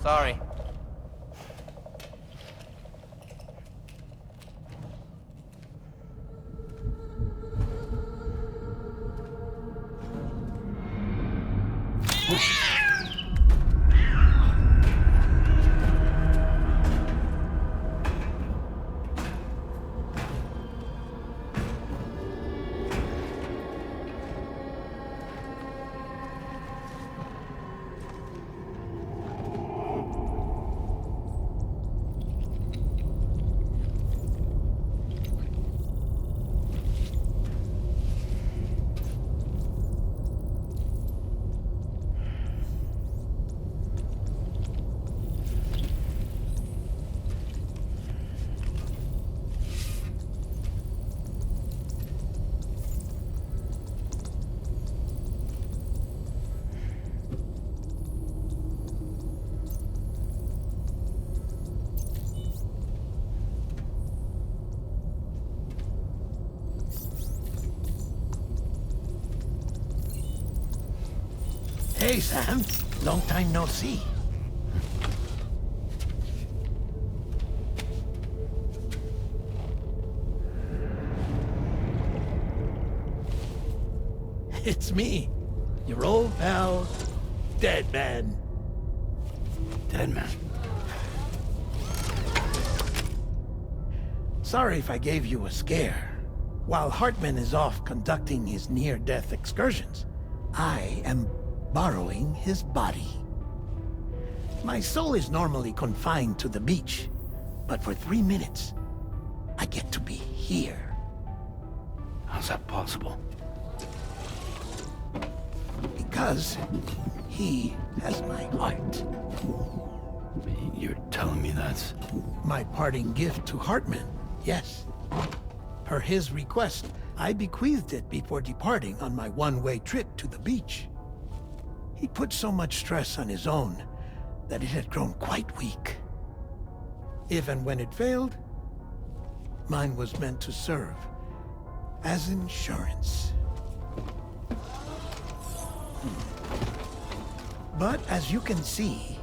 Sorry. Hey, Sam. Long time no see. It's me, your old pal, Dead Man. Dead Man? Sorry if I gave you a scare. While Hartman is off conducting his near-death excursions, I am borrowing his body. My soul is normally confined to the beach, but for 3 minutes, I get to be here. How's that possible? Because he has my heart. You're telling me that's... My parting gift to Hartman, yes. Per his request, I bequeathed it before departing on my one-way trip to the beach. He put so much stress on his own that it had grown quite weak. If and when it failed, mine was meant to serve as insurance. But as you can see,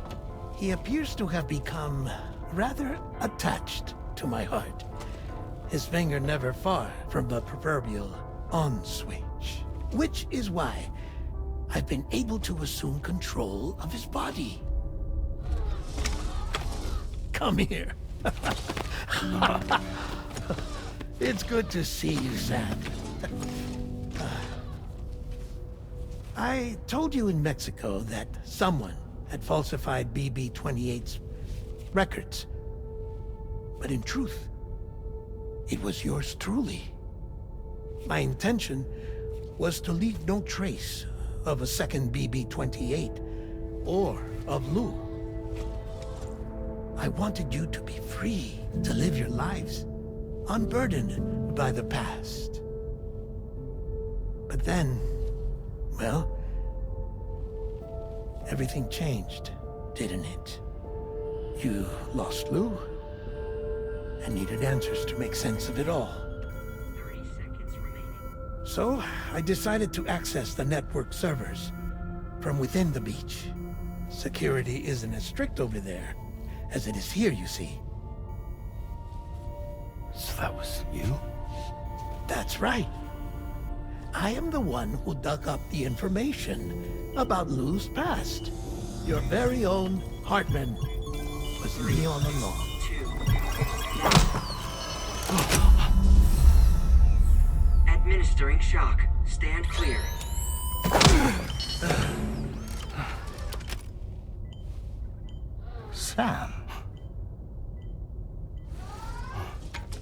he appears to have become rather attached to my heart. His finger never far from the proverbial on switch. Which is why I've been able to assume control of his body. Come here. It's good to see you, Sam. I told you in Mexico that someone had falsified BB-28's records. But in truth, it was yours truly. My intention was to leave no trace of a second BB-28 or of Lou. I wanted you to be free to live your lives, unburdened by the past. But then, well, everything changed, didn't it? You lost Lou, and needed answers to make sense of it all. 30 seconds remaining. So, I decided to access the network servers from within the beach. Security isn't as strict over there as it is here, you see. So that was you? That's right. I am the one who dug up the information about Lou's past. Your very own Hartman was me all along. 2. Administering shock. Stand clear. Sam?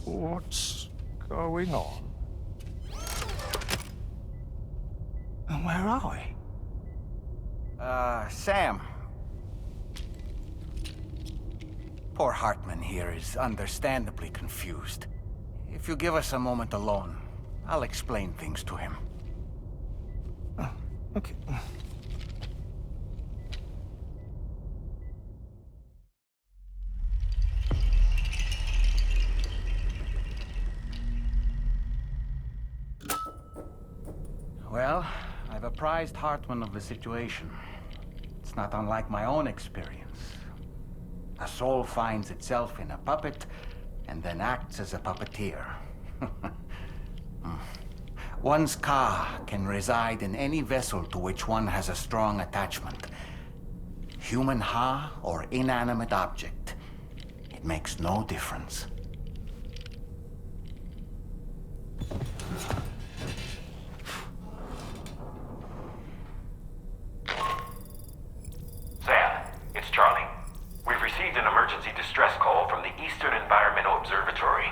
What's going on? And where are we? Sam. Poor Hartman here is understandably confused. If you give us a moment alone, I'll explain things to him. Oh, okay. Well, I've apprised Hartman of the situation. It's not unlike my own experience. A soul finds itself in a puppet and then acts as a puppeteer. One's ka can reside in any vessel to which one has a strong attachment. Human ha or inanimate object. It makes no difference. Sam, it's Charlie. We've received an emergency distress call from the Eastern Environmental Observatory.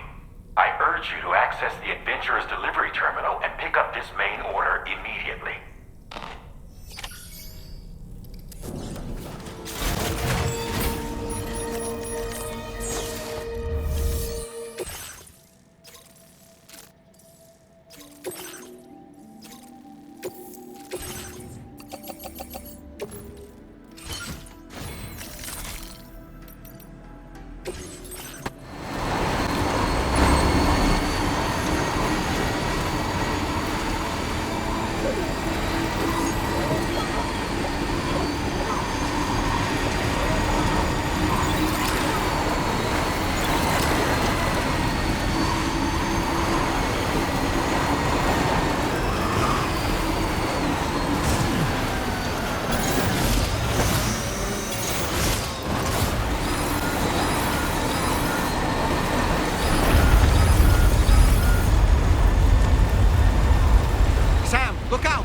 I urge you to access the Adventurer's delivery terminal and pick up this main order immediately. Look out!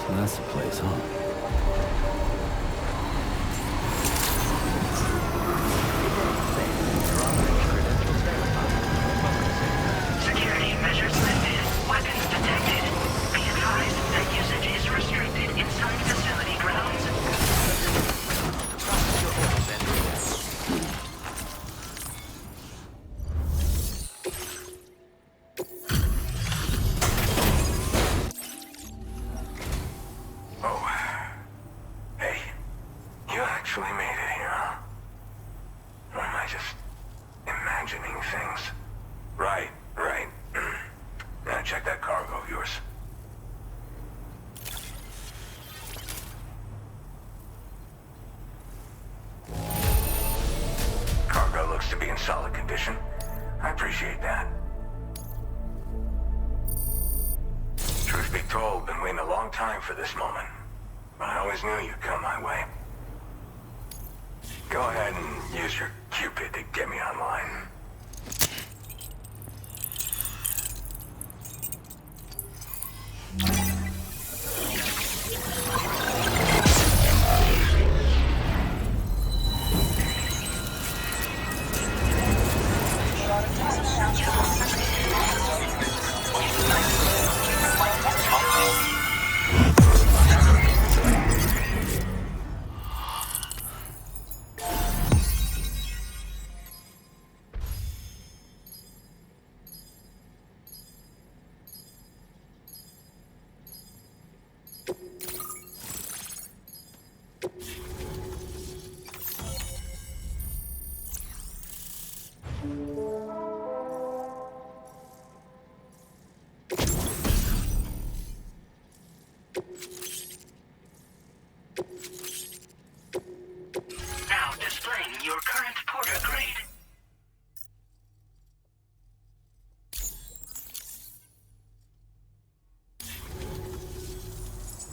So that's the place, huh? Security measures lifted. Weapons detected. Be advised that usage is restricted inside facility grounds. Oh. Hey. You actually made it here, huh? Or am I just imagining things? Right. Now check that cargo of yours. Cargo looks to be in solid condition. I appreciate that. Truth be told, been waiting a long time for this moment. But I always knew you'd come my way. Go ahead and use your Cupid to get me online. Now displaying your current porter grade.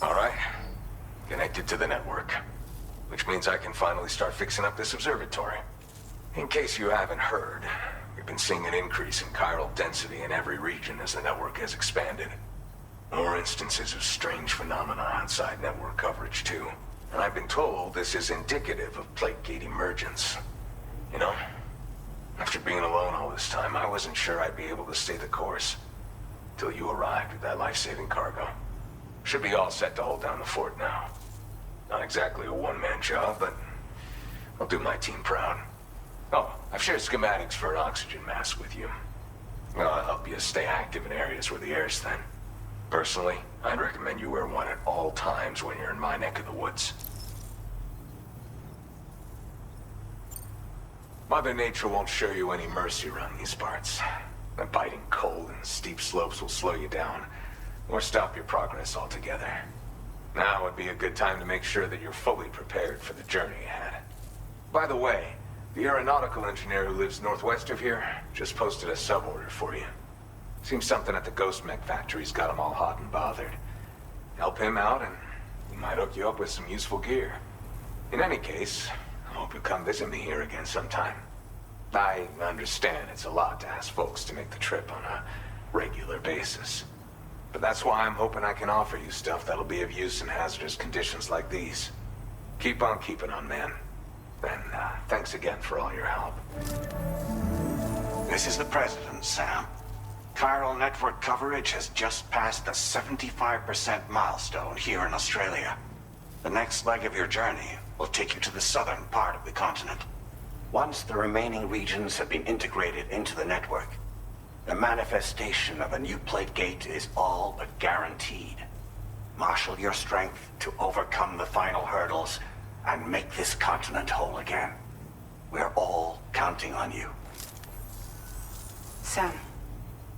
All right. Connected to the network. Which means I can finally start fixing up this observatory. In case you haven't heard, we've been seeing an increase in chiral density in every region as the network has expanded. More instances of strange phenomena outside network coverage, too. And I've been told this is indicative of plate gate emergence. You know, after being alone all this time, I wasn't sure I'd be able to stay the course. Till you arrived with that life-saving cargo. Should be all set to hold down the fort now. Not exactly a one-man job, but I'll do my team proud. Oh, I've shared schematics for an oxygen mask with you. I'll help you stay active in areas where the air's thin. Personally, I'd recommend you wear one at all times when you're in my neck of the woods. Mother Nature won't show you any mercy around these parts. The biting cold and steep slopes will slow you down, or stop your progress altogether. Now would be a good time to make sure that you're fully prepared for the journey ahead. By the way, the aeronautical engineer who lives northwest of here just posted a sub-order for you. Seems something at the Ghost Mech factory's got him all hot and bothered. Help him out and he might hook you up with some useful gear. In any case, I hope you'll come visit me here again sometime. I understand it's a lot to ask folks to make the trip on a regular basis. But that's why I'm hoping I can offer you stuff that'll be of use in hazardous conditions like these. Keep on keeping on, man. And thanks again for all your help. This is the President, Sam. Chiral network coverage has just passed the 75% milestone here in Australia. The next leg of your journey will take you to the southern part of the continent. Once the remaining regions have been integrated into the network, the manifestation of a new plate gate is all but guaranteed. Marshal your strength to overcome the final hurdles and make this continent whole again. We're all counting on you. Sam,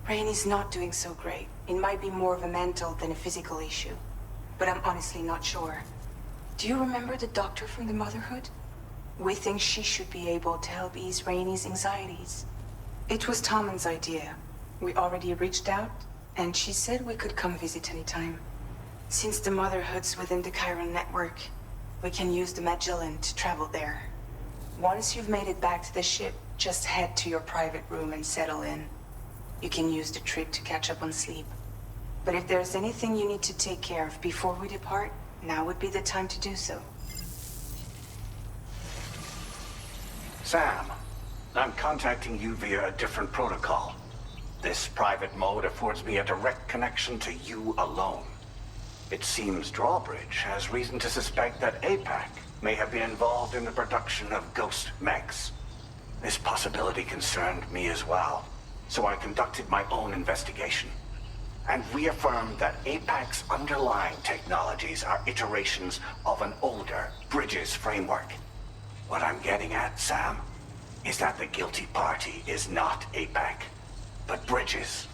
Rainey's not doing so great. It might be more of a mental than a physical issue, but I'm honestly not sure. Do you remember the doctor from the Motherhood? We think she should be able to help ease Rainey's anxieties. It was Tommen's idea. We already reached out, and she said we could come visit anytime. Since the Motherhood's within the Chiron network, we can use the Magellan to travel there. Once you've made it back to the ship, just head to your private room and settle in. You can use the trip to catch up on sleep. But if there's anything you need to take care of before we depart, now would be the time to do so. Sam, I'm contacting you via a different protocol. This private mode affords me a direct connection to you alone. It seems Drawbridge has reason to suspect that APAC may have been involved in the production of ghost mechs. This possibility concerned me as well, so I conducted my own investigation and reaffirmed that APAC's underlying technologies are iterations of an older Bridges framework. What I'm getting at, Sam, is that the guilty party is not APAC, but Bridges.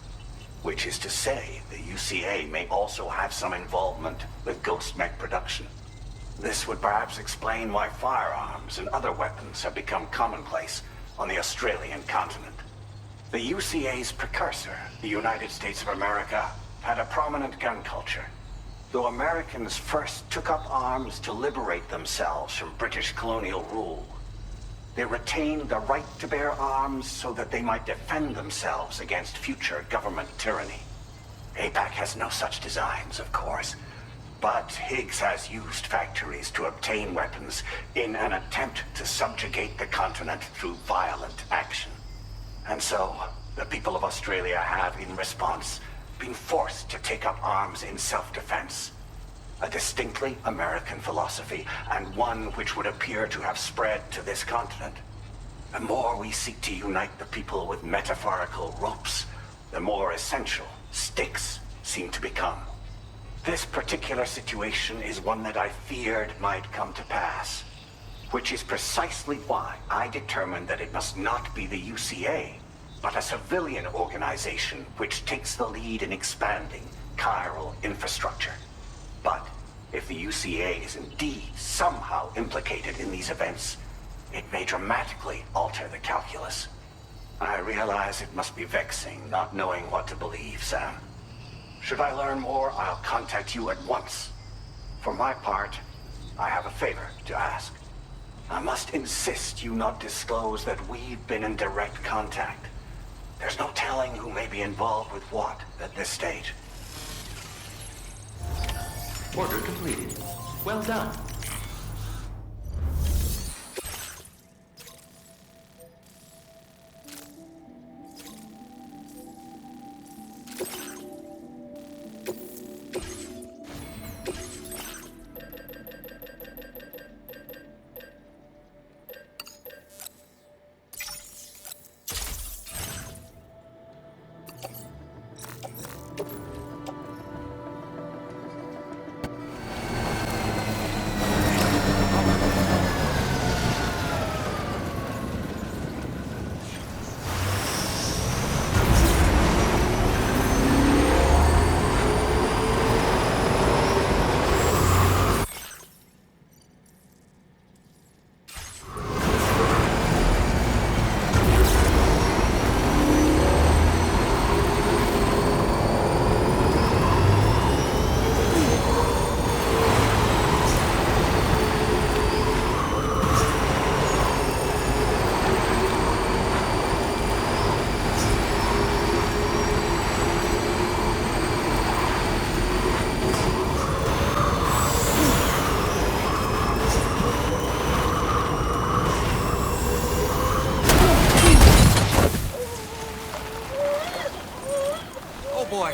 Which is to say, the UCA may also have some involvement with ghost mech production. This would perhaps explain why firearms and other weapons have become commonplace on the Australian continent. The UCA's precursor, the United States of America, had a prominent gun culture. Though Americans first took up arms to liberate themselves from British colonial rule, they retained the right to bear arms so that they might defend themselves against future government tyranny. APAC has no such designs, of course, but Higgs has used factories to obtain weapons in an attempt to subjugate the continent through violent action. And so, the people of Australia have, in response, been forced to take up arms in self-defense. A distinctly American philosophy, and one which would appear to have spread to this continent. The more we seek to unite the people with metaphorical ropes, the more essential sticks seem to become. This particular situation is one that I feared might come to pass, which is precisely why I determined that it must not be the UCA, but a civilian organization which takes the lead in expanding chiral infrastructure. But if the UCA is indeed somehow implicated in these events, it may dramatically alter the calculus. I realize it must be vexing not knowing what to believe, Sam. Should I learn more, I'll contact you at once. For my part, I have a favor to ask. I must insist you not disclose that we've been in direct contact. There's no telling who may be involved with what at this stage. Order completed. Well done.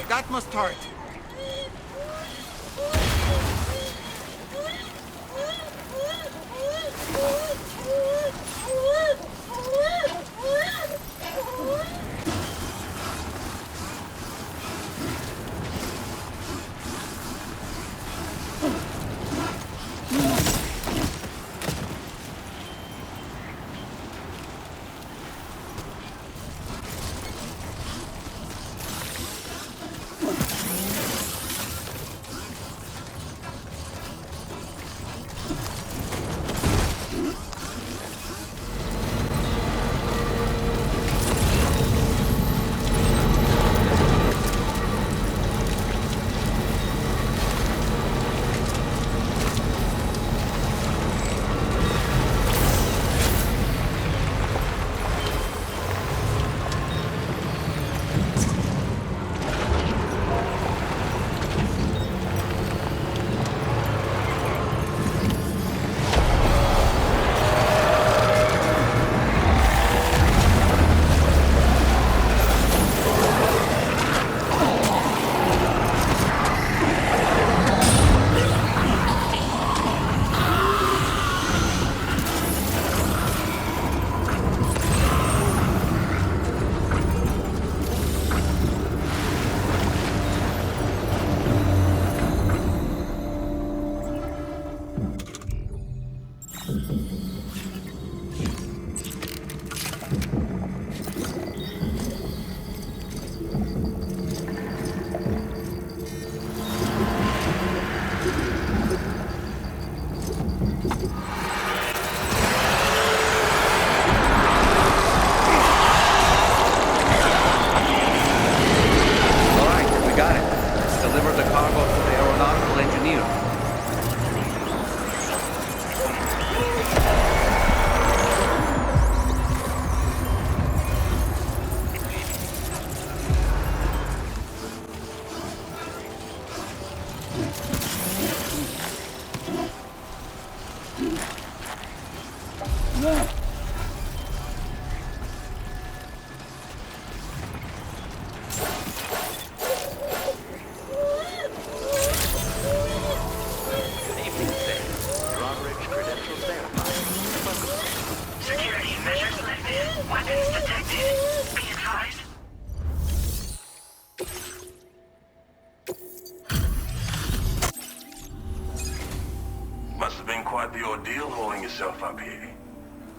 That must hurt.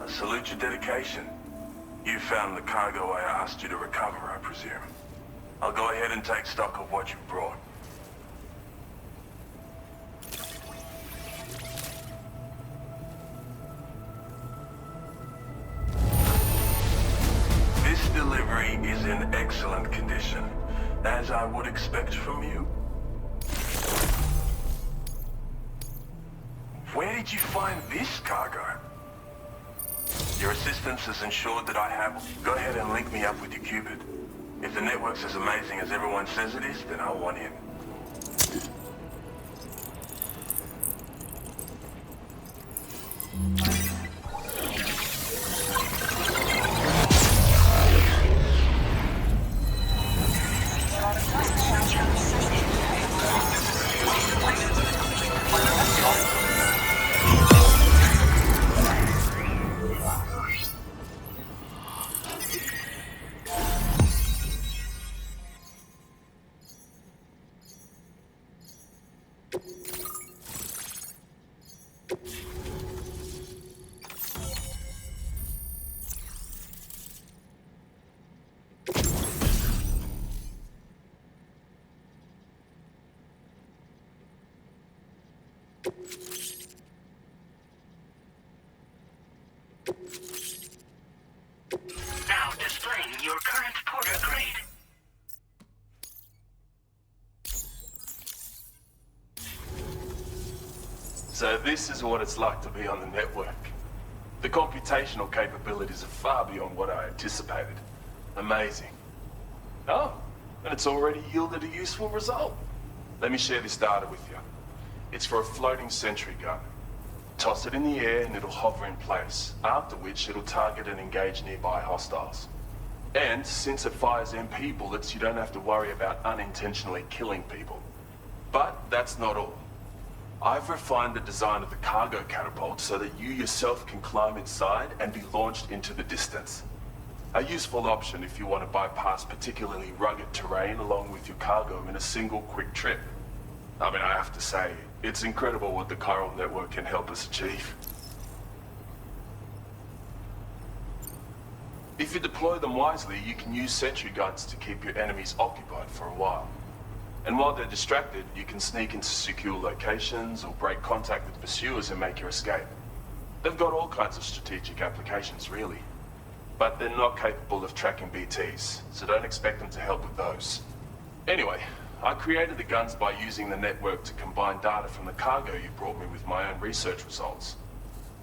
Salute your dedication. You found the cargo I asked you to recover, I presume. I'll go ahead and take stock of what you brought. This delivery is in excellent condition, as I would expect from you. Where did you find this cargo? Your assistance has ensured that I have... Go ahead and link me up with your Cupid. If the network's as amazing as everyone says it is, then I'll want in. Now displaying your current porter grade. So this is what it's like to be on the network. The computational capabilities are far beyond what I anticipated. Amazing. Oh, and it's already yielded a useful result. Let me share this data with you. It's for a floating sentry gun. Toss it in the air and it'll hover in place, after which it'll target and engage nearby hostiles. And since it fires MP bullets, you don't have to worry about unintentionally killing people. But that's not all. I've refined the design of the cargo catapult so that you yourself can climb inside and be launched into the distance. A useful option if you want to bypass particularly rugged terrain along with your cargo in a single quick trip. I mean, I have to say, it's incredible what the chiral network can help us achieve. If you deploy them wisely, you can use sentry guns to keep your enemies occupied for a while. And while they're distracted, you can sneak into secure locations or break contact with pursuers and make your escape. They've got all kinds of strategic applications, really. But they're not capable of tracking BTs, so don't expect them to help with those. Anyway, I created the guns by using the network to combine data from the cargo you brought me with my own research results.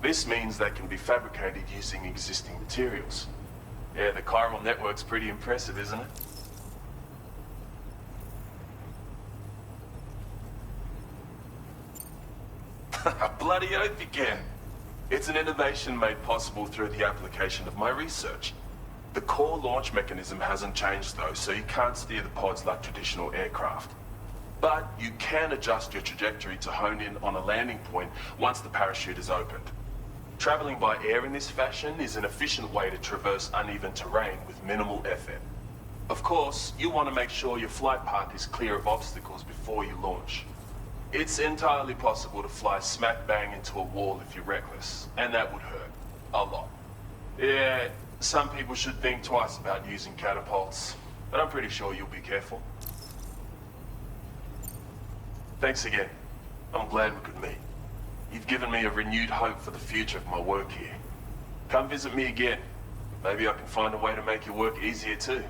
This means they can be fabricated using existing materials. Yeah, the chiral network's pretty impressive, isn't it? Bloody oath you can. It's an innovation made possible through the application of my research. The core launch mechanism hasn't changed though, so you can't steer the pods like traditional aircraft. But you can adjust your trajectory to hone in on a landing point once the parachute is opened. Traveling by air in this fashion is an efficient way to traverse uneven terrain with minimal effort. Of course, you want to make sure your flight path is clear of obstacles before you launch. It's entirely possible to fly smack bang into a wall if you're reckless, and that would hurt. A lot. Yeah, some people should think twice about using catapults, but I'm pretty sure you'll be careful. Thanks again. I'm glad we could meet. You've given me a renewed hope for the future of my work here. Come visit me again. Maybe I can find a way to make your work easier too.